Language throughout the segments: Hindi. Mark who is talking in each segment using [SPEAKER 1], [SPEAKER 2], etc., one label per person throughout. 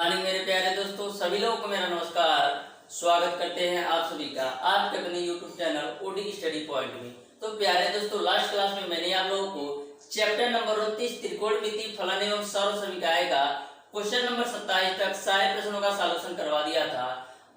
[SPEAKER 1] मॉर्निंग मेरे प्यारे दोस्तों, सभी लोगों को मेरा नमस्कार। स्वागत करते हैं आप सभी का आपके अपने YouTube channel OD study point में। तो प्यारे दोस्तों, लास्ट क्लास में मैंने आप लोगों को चैप्टर नंबर 29 त्रिकोणमिति फलन एवं सर्व समीकरण का क्वेश्चन नंबर 27 तक सारे प्रश्नों का सॉल्यूशन करवा दिया था।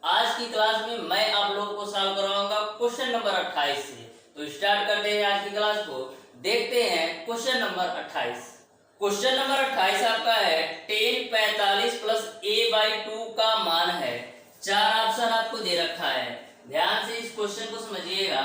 [SPEAKER 1] आज की क्लास में मैं आप लोगों को सॉल्व करवाऊंगा क्वेश्चन नंबर 28 से। तो स्टार्ट करते हैं आज की क्लास को। देखते हैं क्वेश्चन नंबर 28। क्वेश्चन नंबर 28 आपका है 10 45 प्लस a/2 का मान है। चार ऑप्शन आपको दे रखा है, ध्यान से इस क्वेश्चन को समझिएगा।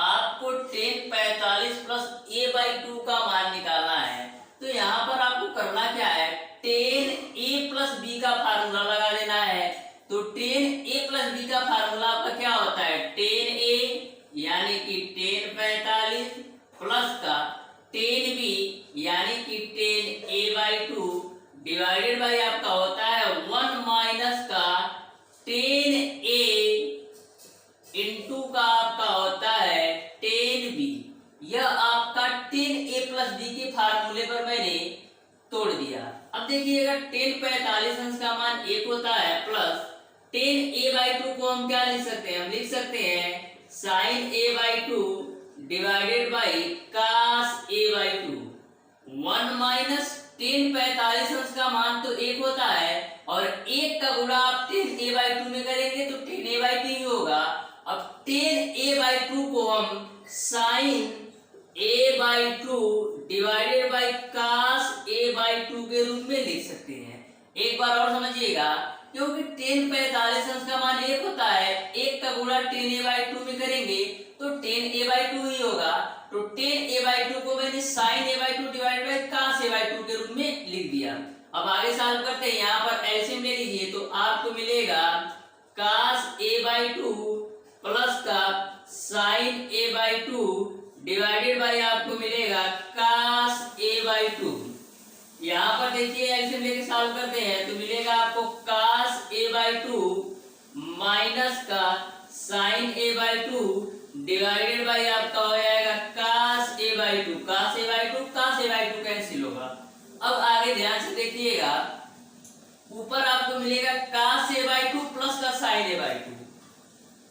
[SPEAKER 1] आपको 10 45 प्लस a/2 का मान निकालना है। तो यहाँ पर आपको करना क्या है, 10a प्लस b का फार्मूला लगा देना है। तो 10a प्लस b का फार्मूला आपका क्या होता है, 10a यानी कि 10 45 प्लस का 10b यानी कि 10a/2 डिवाइडेड बाई आपका होता है 1 माइनस का 10a इंटू का आपका होता है 10b। यह आपका 10a प्लस b के फार्मूले पर मैंने तोड़ दिया। अब देखिएगा 10 45 अंश का मान 1 होता है प्लस 10a/2 को हम क्या लिख सकते हैं, हम लिख सकते हैं sin a/2 divided by cos a/2। 1 minus 10 45 अंश का मान तो 1 होता है और 1 का गुणा आप 10a/2 में करेंगे तो 10a/2 ही होगा। अब 10a/2 को हम sin a/2 divided by cos a/2 के रूप में लिख सकते हैं। एक बार और समझिएगा, क्योंकि 10 45 अंश का मान 1 होता है, 1 का गुणा 10a/2 में करेंगे तो 10a/2 ही होगा। तो 10a/2 को मैंने sin a/2 divided by cos a/2 के रूप में लिख दिया। अब आगे सॉल्व करते हैं। यहाँ पर एलसीएम ले लीजिए तो आपको मिलेगा cos a/2 प्लस का sin a/2 डिवाइडेड बाई आपको मिलेगा cos a/2। यहाँ पर देखिए एलसीएम लेके सॉल्व करते हैं तो मिलेगा आपको cos a/2 माइनस का sin a/2 डिवाइडेड बाई आपका हो जाएगा cos a/2। cos a/2 cancel होगा। अब आगे ध्यान से देखिएगा, ऊपर आपको मिलेगा cos a/2 प्लस का sin a/2।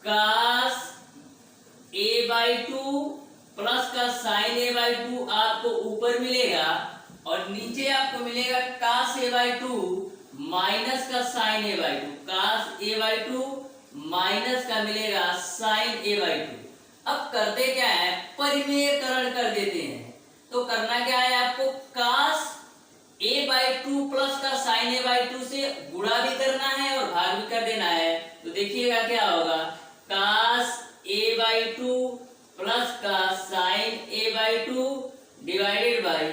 [SPEAKER 1] cos a/2 plus का sin a/2 आपको ऊपर मिलेगा और नीचे आपको मिलेगा cos a/2 माइनस का sin a/2। cos a/2 minus का मिलेगा sin a/2। अब करते क्या है, परिमेयकरण कर देते हैं। तो करना क्या है, आपको cos a/2 प्लस का sin a/2 से गुणा भी करना है और भाग भी कर देना है। तो देखिएगा क्या होगा, cos a/2 प्लस का sin a/2 divided by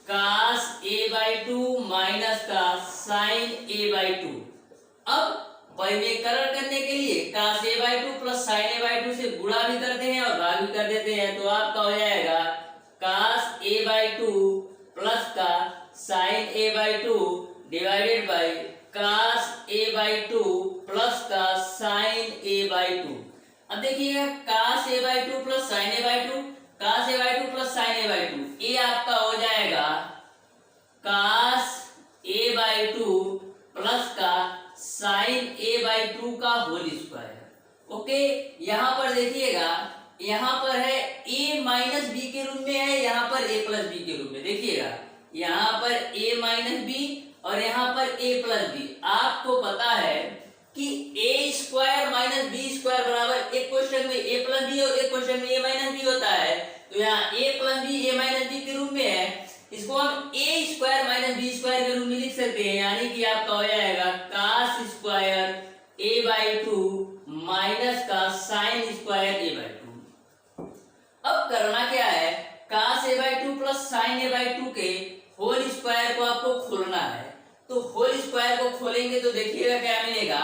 [SPEAKER 1] cos a/2 minus का sin a/2। अब परिमेयकरण करने के लिए cos a/2 plus sin a/2 से गुणा भी करते हैं और भाग भी कर देते हैं। तो आपका हो जाएगा cos a/2 प्लस का sin a/2 divided by cos a/2 plus का sin a/2। अब देखिएगा cos a/2 plus sin a/2, cos a/2 plus sin a/2, ये आपका हो जाएगा cos a/2 प्लस का sin a/2 का होल स्क्वायर। ओके, यहाँ पर देखिएगा, यहाँ पर है a माइनस बी के रूप में है, यहाँ पर a प्लस बी के रूप में। देखिएगा यहाँ पर a माइनस बी और यहाँ पर a प्लस बी। आपको पता है कि a square minus B square बराबर एक क्वेश्चन में a प्लस बी और एक क्वेश्चन में a माइनस बी होता है। तो यहाँ a plus B a minus B के रूप में है, इसको हम a square minus B square के रूप में लिख सकते हैं। यानी कि आपका हो जाएगा cos स्क्वायर a/2 माइनस का sin स्क्वायर a/2। अब करना क्या है, cos a/2 plus sin a/2 के होल स्क्वायर को आपको खोलना है। तो होल स्क्वायर को खोलेंगे तो देखिएगा क्या मिलेगा,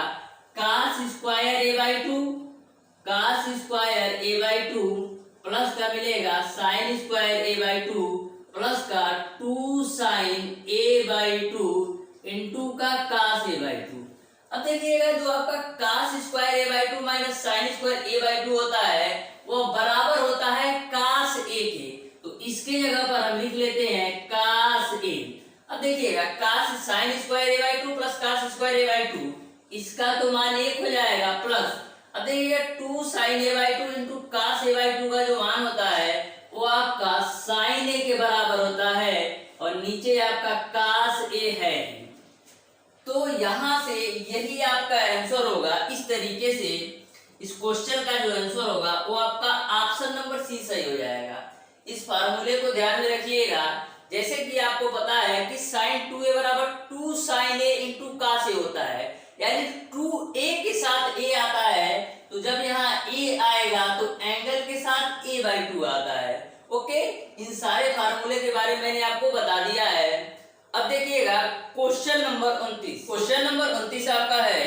[SPEAKER 1] cos स्क्वायर a/2 प्लस का मिलेगा sin स्क्वायर a/2 प्लस का 2 sin a/2 इंटू का cos a/2। अब देखिएगा जो आपका cos square a/2 minus sin square a/2 होता है वो बराबर होता है cos a के। तो इसके जगह पर हम लिख लेते हैं cos a। अब देखिएगा cos sin square a by two plus cos square a by two, इसका तो मान 1 हो जाएगा प्लस, अब देखिएगा 2 sin a by two into cos a by two का जो मान होता है वो आपका sin a के बराबर होता है और नीचे आपका cos a है। तो यहां से यही आपका आंसर होगा। इस तरीके से इस क्वेश्चन का जो आंसर होगा वो आपका ऑप्शन नंबर सी सही हो जाएगा। इस फार्मूले को ध्यान में रखिएगा। जैसे कि आपको पता है कि sin 2a बराबर 2 sin a into cos a होता है, यानी 2a के साथ a आता है, तो जब यहाँ a आएगा तो एंगल के साथ a बाई टू आता है। ओके, इन सारे फार्मूले के बारे में मैंने आपको बता दिया है। अब देखिएगा क्वेश्चन नंबर 29। क्वेश्चन नंबर 29 आपका है,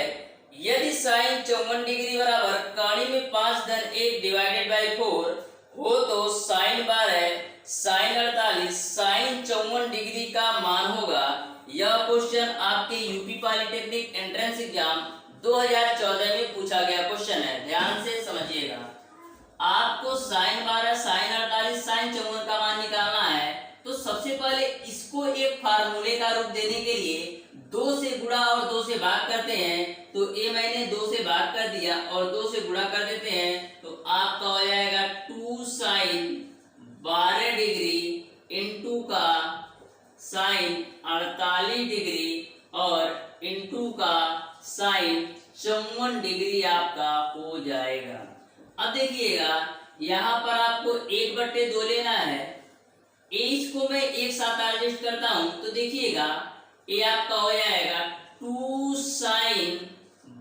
[SPEAKER 1] यदि sin 54 डिग्री बराबर कड़ी में 5 धन 1 डिवाइडेड बाई 4 हो तो sin 12 sin 48 sin 54 डिग्री का मान होगा। यह क्वेश्चन आपके यूपी पॉलिटेक्निक एंट्रेंस एग्जाम 2014 में पूछा गया क्वेश्चन है। ध्यान से समझिएगा। आपको sin 12 sin 48 sin 54 का मान निकालना है, तो सबसे पहले इसको एक फार्मूले का रूप देने के लिए 2 से गुणा और 2 से भाग करते हैं। तो a मैंने 2 से भाग कर दिया और 2 से गुणा कर देते हैं, तो आपका हो जाएगा 2 sin 12 डिग्री इंटू का sin 48 डिग्री और इंटू का sin 54 डिग्री आपका हो जाएगा। अब देखिएगा यहाँ पर आपको 1/2 लेना है। इसको मैं एक साथ एडजस्ट करता हूं, तो देखिएगा ये आपका हो जाएगा 2 sin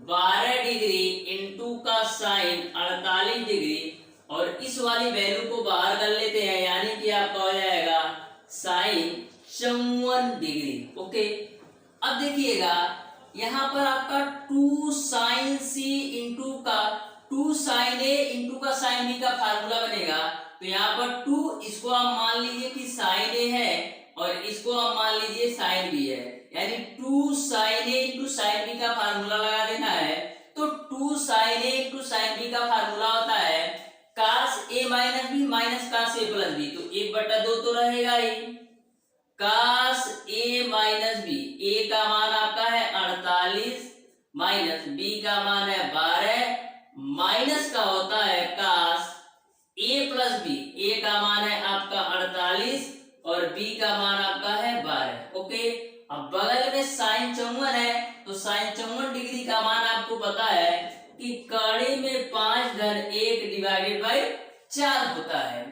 [SPEAKER 1] 12 डिग्री इंटू का sin 48 डिग्री और इस वाली वैल्यू को बाहर कर लेते हैं, यानी कि आपका हो जाएगा sin 54 डिग्री। ओके, अब देखिएगा यहाँ पर आपका 2 sin c इंटू का 2 sin a इंटू का sin b का फार्मूला बनेगा। तो यहाँ पर 2 इसको आप मान लीजिए कि sin a है और इसको आप मान लीजिए sin b है, यानी 2 sin a into sin b का फार्मूला लगा देना है। तो 2 sin a into sin b का फार्मूला होता है cos a minus b minus cos a plus b, तो 1/2 तो रहेगा ही। cos a minus b, a का मान आपका है 48 माइनस b का मान है 12 माइनस का होता है cos a plus b, a का मान है आपका 48 और b का मान आपका है 12। ओके, अब बगल में sin 54 है, तो sin 54 डिग्री का मान आपको पता है कि कड़ी में 5 धन 1 डिवाइडेड बाई 4 होता है।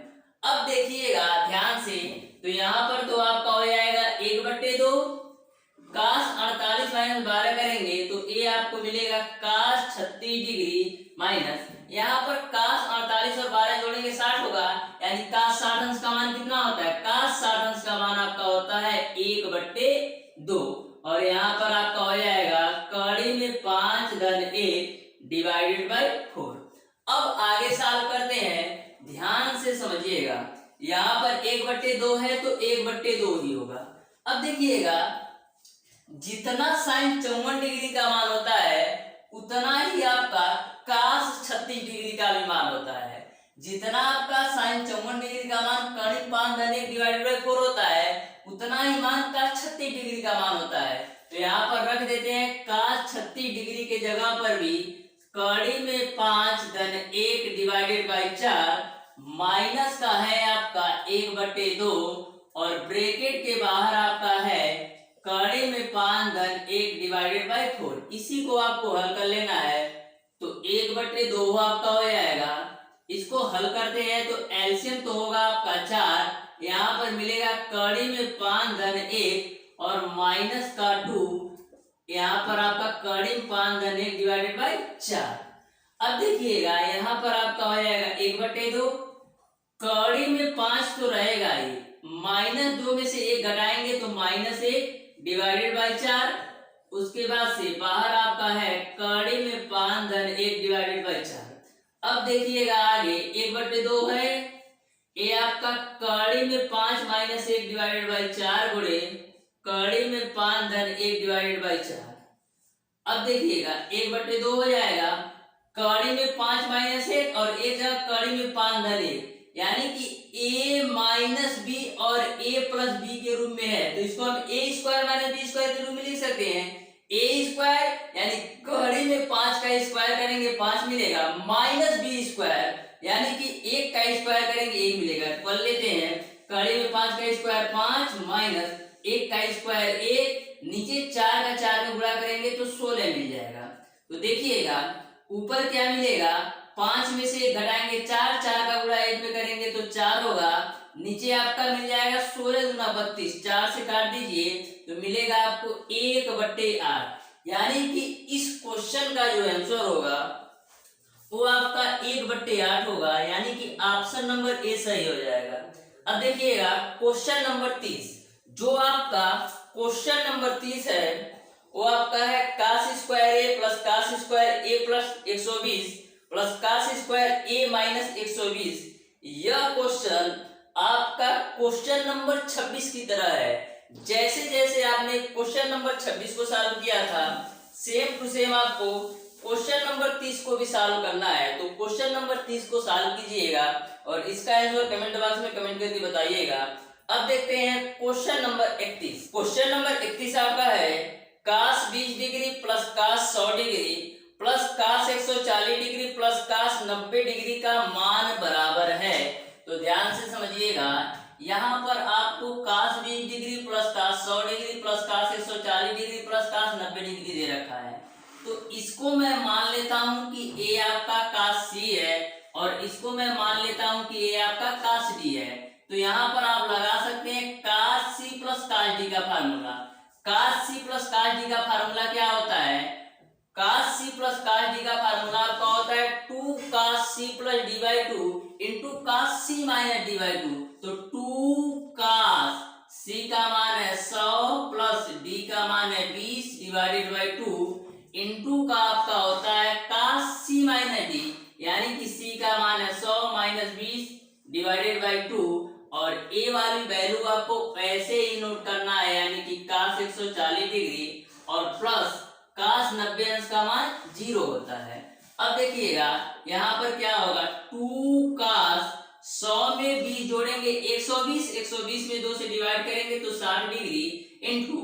[SPEAKER 1] अब देखिएगा ध्यान से, तो यहाँ पर तो आपका हो जाएगा 1/2, cos 48 माइनस 12 करेंगे तो ये आपको मिलेगा cos 36 डिग्री माइनस, यहाँ पर cos 48 और 12 जोड़ेंगे 60 होगा, यानी cos 60 अंश का मान कितना होता है? cos 60 अंश का मान आपका होता है 1/2 और यहाँ पर आपका हो जाएगा कड़ी में 5 धन 1 डिवाइडेड बाई 4। अब आगे सॉल्व करते हैं, ध्यान से समझिएगा। यहाँ पर 1/2 है तो 1/2 ही होगा। अब देखिएगा जितना sin 54 डिग्री का मान होता है उतना ही आपका cos 36 डिग्री का भी मान होता है। जितना आपका sin 54 डिग्री का मान कड़ी 5 धन 1 डिवाइडेड बाई 4 होता है, उतना ही मान cos 36 डिग्री का मान होता है। तो यहाँ पर रख देते हैं cos 36 डिग्री के जगह पर भी कड़ी में 5 धन 1 डिवाइडेड बाई 4 माइनस का है आपका 1/2 और ब्रैकेट के बाहर आपका है कड़ी में 5 धन 1 डिवाइडेड बाई 4। इसी को आपको हल कर लेना है, तो 1/2 आपका हो जाएगा। इसको हल करते हैं तो एलसीएम तो होगा आपका 4, यहाँ पर मिलेगा कड़ी में 5 धन 1 और माइनस का 2, यहाँ पर आपका कड़ी में 5 धन 1 डिवाइडेड बाई 4। अब देखिएगा यहाँ पर आपका हो जाएगा 1/2, कड़ी में 5 तो रहेगा ही, -2 में से 1 घटाएंगे तो -1 डिवाइडेड बाई 4, उसके बाद से बाहर आपका है कड़ी में 5 धन 1 डिवाइडेड बाई 4। अब देखिएगा आगे 1/2 है, ये आपका कड़ी में 5 माइनस 1 डिवाइडेड बाई 4 गुणे कड़ी में 5 धन 1 डिवाइडेड बाई 4। अब देखिएगा 1/2 हो जाएगा, कड़ी में 5 माइनस 1 और एक जगह कड़ी में 5 धन 1, यानी कि ए माइनस बी और ए प्लस बी के रूप में है, तो इसको हम ए स्क्वायर माइनस बी स्क्वायर के रूप में लिख सकते हैं। ए स्क्वायर यानी कड़ी में 5 का स्क्वायर करेंगे 5 मिलेगा, माइनस बी स्क्वायर यानी कि 1 का स्क्वायर करेंगे 1 मिलेगा। तो कर लेते हैं, कड़ी में 5 का स्क्वायर 5 माइनस 1 का स्क्वायर 1, नीचे 4 का 4 में गुणा करेंगे तो 16 मिल जाएगा। तो देखिएगा ऊपर क्या मिलेगा, 5 में से 1 घटाएंगे 4, 4 का गुणा 1 में करेंगे तो 4 होगा, नीचे आपका मिल जाएगा 16 गुना 32, 4 से काट दीजिए तो मिलेगा आपको 1/8। यानी कि इस क्वेश्चन का जो आंसर होगा वो आपका 1/8 होगा, यानी कि ऑप्शन नंबर ए सही हो जाएगा। अब देखिएगा क्वेश्चन नंबर 30, जो आपका क्वेश्चन नंबर 30 है वो आपका है cos स्क्वायर ए प्लस cos स्क्वायर ए प्लस 120 प्लस cos स्क्वायर ए माइनस 120। यह क्वेश्चन आपका क्वेश्चन नंबर 26 की तरह है। जैसे जैसे आपने क्वेश्चन नंबर 26 को सॉल्व किया था, सेम टू सेम आपको क्वेश्चन नंबर 30 को भी सॉल्व करना है। तो क्वेश्चन नंबर 30 को सॉल्व कीजिएगा और इसका आंसर कमेंट बॉक्स में कमेंट करके बताइएगा। अब देखते हैं क्वेश्चन नंबर 31। क्वेश्चन नंबर 31 आपका है cos 20 degree plus cos 100 degree plus cos 140 degree plus cos 90 degree का मान बराबर है। तो ध्यान से समझिएगा, यहाँ पर आपको cos 20 degree plus cos 100 degree plus cos 140 degree plus cos 90 degree दे रखा है। तो इसको मैं मान लेता हूं कि ए आपका cos c है और इसको मैं मान लेता हूं कि ए आपका cos d है। तो यहाँ पर आप लगा सकते हैं cos c plus cos d का formula. cos c plus cos d का फार्मूला क्या होता है, cos c plus cos d का फार्मूला आपका होता है 2 cos c plus d by 2 into cos c minus d by 2। तो 2 cos c का मान है 100 प्लस d का मान है 20 डिवाइडेड बाई 2 इंटू का आपका होता है cos c माइनस d, यानी कि c का मान है 100 माइनस 20 डिवाइडेड बाई 2 और a वाली वैल्यू आपको ऐसे ही नोट करना है, यानी कि cos 140 डिग्री और प्लस cos 90 अंश का मान 0 होता है। अब देखिएगा यहाँ पर क्या होगा, 2 cos 100 में 20 जोड़ेंगे 120, 120 में 2 से डिवाइड करेंगे तो 60 डिग्री इंटू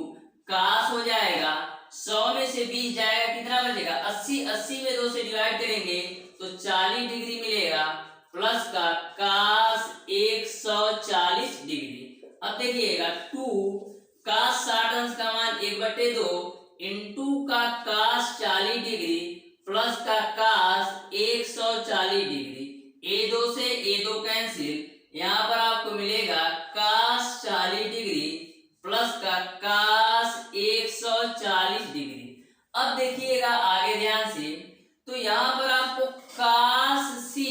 [SPEAKER 1] cos हो जाएगा 100 में से 20 जाएगा कितना बचेगा 80, 80 में 2 से डिवाइड करेंगे तो 40 डिग्री मिलेगा प्लस का cos 140 डिग्री। अब देखिएगा 2 cos 60 अंश का मान 1/2 इंटू का cos 40 डिग्री प्लस का cos 140 डिग्री। a2 से a2 कैंसिल, यहाँ पर आपको मिलेगा cos 40 डिग्री प्लस का cos 140 डिग्री। अब देखिएगा आगे ध्यान से, तो यहाँ पर आपको cos c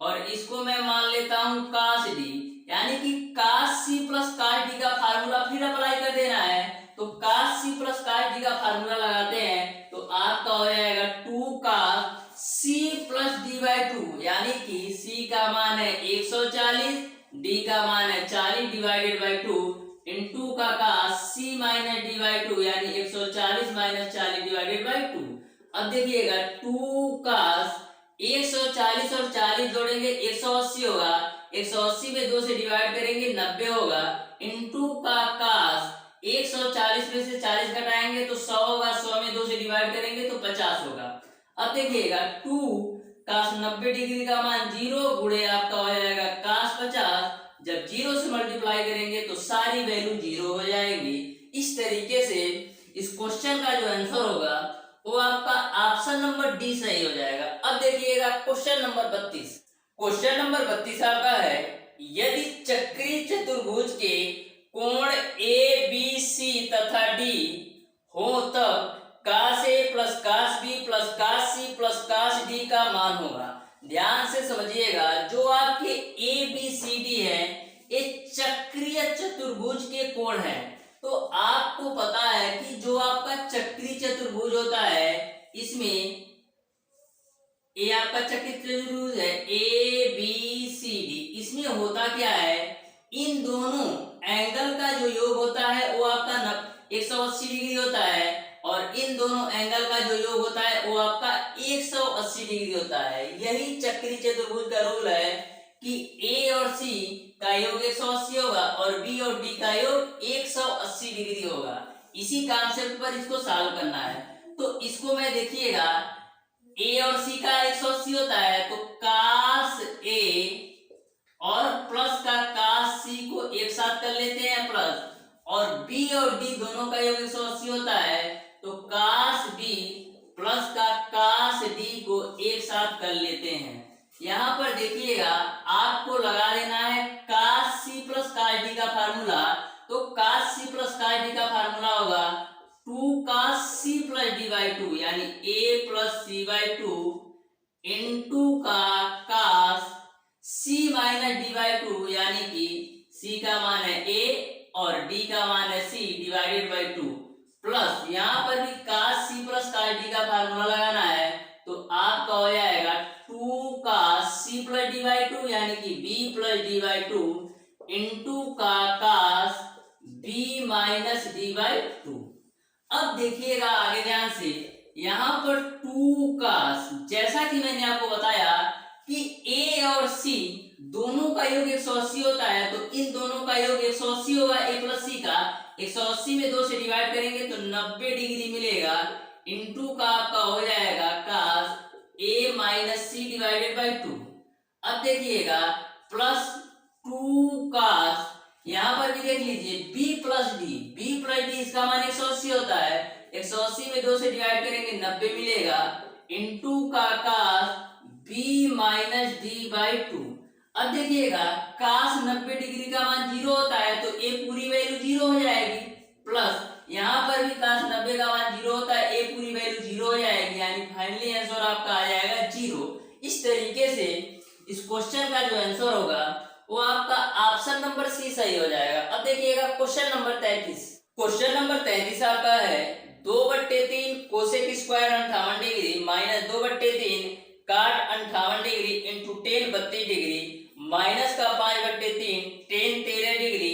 [SPEAKER 1] और इसको मैं मान लेता हूं cos d, यानी कि cos c plus cos d का फार्मूला फिर अप्लाई कर देना है। तो cos c plus cos d का फार्मूला लगाते हैं तो आपका हो जाएगा 2 cos c plus d by 2, यानी कि c का मान है 140, d का मान है 40 डिवाइडेड बाई 2 इंटू का cos c minus d by 2, यानी 140 माइनस 40 डिवाइडेड बाई 2। अब देखिएगा 2 cos 140 और 40 जोड़ेंगे 180 होगा, 180 में 2 से डिवाइड करेंगे 90 होगा इंटू का cos 140 में से 40 घटाएंगे तो 100 होगा, 100 में 2 से डिवाइड करेंगे तो 50 होगा। अब देखिएगा 2 cos 90 डिग्री का मान 0 गुणे आपका हो जाएगा cos 50, जब 0 से मल्टीप्लाई करेंगे तो सारी वैल्यू 0 हो जाएगी। इस तरीके से इस क्वेश्चन का जो आंसर होगा वो आपका ऑप्शन नंबर डी सही हो जाएगा। अब देखिएगा क्वेश्चन नंबर 32। क्वेश्चन नंबर 32 आपका है, यदि चक्रीय चतुर्भुज के कोण ए बी सी तथा डी हो तब cos a plus cos b plus cos c plus cos d का मान होगा। ध्यान से समझिएगा, जो आपके ए बी सी डी है ये चक्रीय चतुर्भुज के कोण है। तो आपको पता है कि जो आपका चक्रीय चतुर्भुज होता है इसमें ये आपका चक्रीय चतुर्भुज है ए बी सी डी, इसमें होता क्या है, इन दोनों एंगल का जो योग होता है वो आपका 180 डिग्री होता है और इन दोनों एंगल का जो योग होता है वो आपका 180 डिग्री होता है। यही चक्रीय चतुर्भुज का रूल है कि ए और सी का योग 180 होगा और बी और डी का योग 180 डिग्री होगा। इसी कॉन्सेप्ट पर इसको सॉल्व करना है। तो इसको मैं देखिएगा, ए और सी का 180 होता है तो cos ए और प्लस का cos सी को एक साथ कर लेते हैं प्लस, और बी और डी दोनों का योग 180 होता है तो cos बी प्लस का cos डी को एक साथ कर लेते हैं। यहाँ पर देखिएगा आपको लगा लेना है cos C plus cos D का फार्मूला। तो cos C plus cos D का फार्मूला होगा 2 cos C plus D by 2, यानी a plus C by 2 into का cos C minus D by 2, यानी कि c का मान है a और d का मान है c डिवाइडेड बाई 2, प्लस यहाँ पर भी cos C plus cos D का फार्मूला लगाना है तो आपका हो जाएगा 2 cos C plus D by 2, यानी कि b plus D by 2 into का cos b minus D by 2। अब देखिएगा आगे ध्यान से, यहाँ पर 2 cos, जैसा कि मैंने आपको बताया कि a और c दोनों का योग 180 होता है तो इन दोनों का योग 180 होगा a प्लस c का। 180 में 2 से डिवाइड करेंगे तो 90 डिग्री मिलेगा, इंटू का आपका हो जाएगा cos a minus C divided by 2। अब देखिएगा प्लस 2 cos, यहाँ पर भी देख लीजिए b प्लस डी, इसका मान 180 होता है, 180 में 2 से डिवाइड करेंगे 90 मिलेगा, इंटू का cos b minus D by 2। अब देखिएगा cos 90 डिग्री का मान 0 होता है तो a पूरी वैल्यू 0 हो जाएगी, प्लस यहाँ पर भी cos 90 का मान 0 होता है, a पूरी वैल्यू 0 हो जाएगी, यानी फाइनली आंसर आपका आ जाएगा 0। इस तरीके से इस क्वेश्चन का जो आंसर होगा वो आपका ऑप्शन नंबर सी सही हो जाएगा। अब देखिएगा क्वेश्चन नंबर 33। क्वेश्चन नंबर 33 आपका है 2/3 कोसेक स्क्वायर 58 डिग्री माइनस 2/3 काट 58 degree into ten 32 degree minus का 5/3 ten 13 degree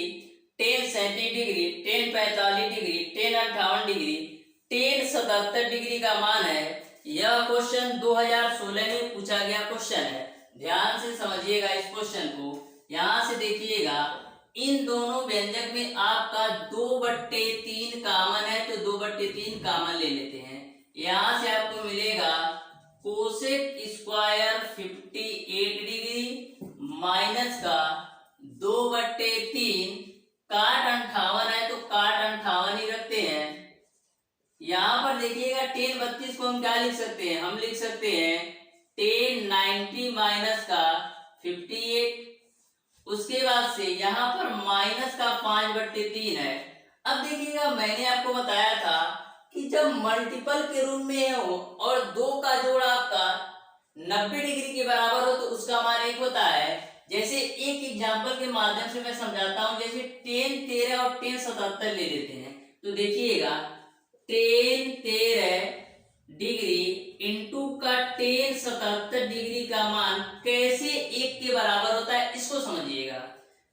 [SPEAKER 1] ten 37 degree ten 45 degree ten 58 degree ten 77 degree का मान है। यह क्वेश्चन 2016 में पूछा गया क्वेश्चन है। ध्यान से समझिएगा इस क्वेश्चन को। यहाँ से देखिएगा इन दोनों व्यंजक में आपका 2/3 कॉमन है तो 2/3 कॉमन ले लेते हैं। यहाँ से आपको मिलेगा कोसेक स्क्वायर 58 डिग्री माइनस का 2/3 काट 58 है तो काट 58 ही रखते हैं। यहाँ पर देखिएगा टेन 32 को हम क्या लिख सकते हैं, हम लिख सकते हैं टेन 90 माइनस का 58। उसके बाद से यहाँ पर माइनस का 5/3 है। अब देखिएगा मैंने आपको बताया था कि जब मल्टीपल के रूप में हो और 2 का जोड़ आपका 90 डिग्री के बराबर हो तो उसका मान 1 होता है। जैसे एक एग्जांपल के माध्यम से मैं समझाता हूं, जैसे टेन 13 और टेन 77 ले लेते हैं तो देखिएगा टेन 13 डिग्री इंटू का टेन 77 डिग्री का मान कैसे 1 के बराबर होता है इसको समझिएगा।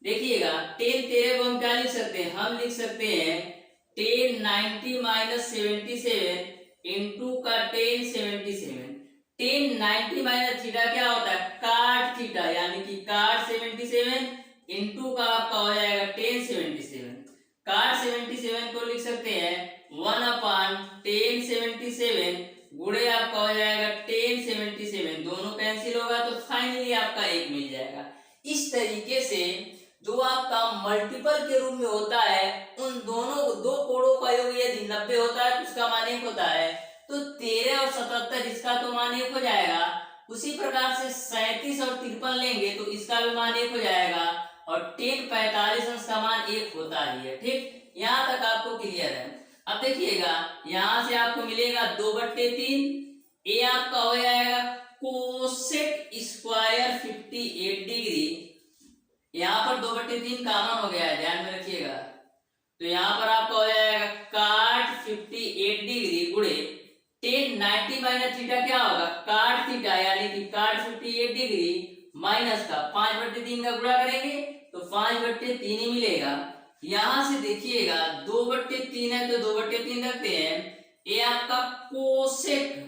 [SPEAKER 1] देखिएगा टेन 13 को हम क्या लिख सकते हैं, हम लिख सकते हैं टेन 90 माइनस 77 इंटू का टेन 77। टेन 90 माइनस थीटा क्या होता है, काट थीटा, यानी कि काट 77 इंटू का आपका हो जाएगा टेन 77। काट 77 को लिख सकते हैं 1/10 77 गुणे आपका हो जाएगा टेन 77, दोनों कैंसिल होगा तो फाइनली आपका 1 मिल जाएगा। इस तरीके से जो आपका मल्टीपल के रूप में होता है उन दोनों 2 कोणों का योग यदि 90 होता है तो उसका मान 1 होता है, तो 13 और 77 इसका तो मान 1 हो जाएगा। उसी प्रकार से 37 और 53 लेंगे तो इसका भी मान 1 हो जाएगा और टेन 45 इसका मान 1 होता ही है। ठीक, यहाँ तक आपको क्लियर है। अब देखिएगा यहाँ से आपको मिलेगा 2/3, ए आपका हो जाएगा कोसेक स्क्वायर 58 डिग्री। यहाँ पर 2/3 कॉमन हो गया है, ध्यान में रखिएगा। तो यहाँ पर आपका हो जाएगा काट 58 डिग्री गुणे टेन 90 माइनस थीटा क्या होगा, काट थीटा, यानी कि काट 58 डिग्री माइनस का 5/3 का गुणा करेंगे तो 5/3 ही मिलेगा। यहाँ से देखिएगा 2/3 है तो 2/3 रखते हैं। ये आपका कोसेक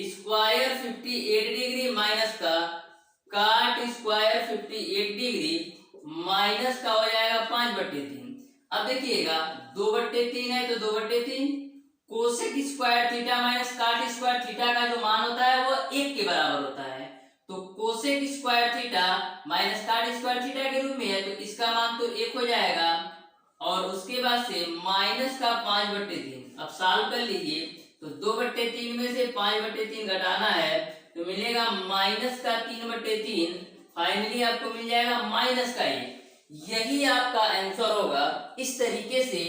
[SPEAKER 1] स्क्वायर 58 डिग्री माइनस का काट स्क्वायर 58 डिग्री माइनस का हो जाएगा 5/3। अब देखिएगा 2/3 है तो 2/3, कोसेक स्क्वायर थीटा माइनस काट स्क्वायर थीटा का जो मान होता है वो 1 के बराबर होता है। तो कोसेक स्क्वायर थीटा माइनस काट स्क्वायर थीटा के रूप में है, तो इसका मान तो 1 हो जाएगा। और उसके बाद से माइनस का 5/3। अब सॉल्व कर लीजिए, तो 2/3 में से 5/3 घटाना है तो मिलेगा माइनस का 3/3। फाइनली आपको मिल जाएगा माइनस का 1। यही आपका आंसर होगा। इस तरीके से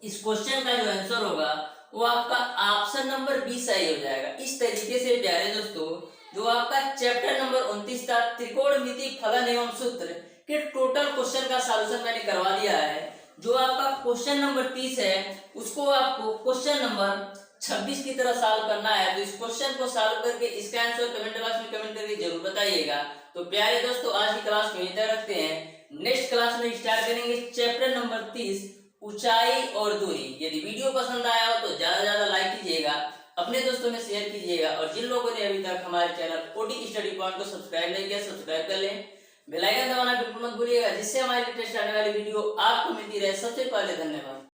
[SPEAKER 1] इस क्वेश्चन का जो आंसर होगा वो आपका ऑप्शन नंबर बी सही हो जाएगा। इस तरीके से प्यारे दोस्तों जो आपका चैप्टर नंबर 29 था त्रिकोणमिति फलन एवं सूत्र के टोटल क्वेश्चन का सॉल्यूशन मैंने करवा दिया है। जो आपका क्वेश्चन नंबर 30 है उसको आपको क्वेश्चन नंबर 26 की तरह सॉल्व करना है। तो इस क्वेश्चन को सॉल्व करके इसका आंसर कमेंट बॉक्स में कमेंट करके जरूर बताइएगा। तो प्यारे दोस्तों आज की क्लास में इतना रखते हैं। नेक्स्ट क्लास में स्टार्ट करेंगे चैप्टर नंबर 30 ऊंचाई और दूरी। यदि वीडियो पसंद आया हो तो ज्यादा ज्यादा लाइक कीजिएगा, अपने दोस्तों में शेयर कीजिएगा, और जिन लोगों ने अभी तक हमारे चैनल ओडी स्टडी पॉइंट को सब्सक्राइब नहीं किया सब्सक्राइब कर लें। बेल आइकन दबाना बिल्कुल मत भूलिएगा, जिससे हमारी लेटेस्ट आने वाली वीडियो आपको मिलती रहे सबसे पहले। धन्यवाद।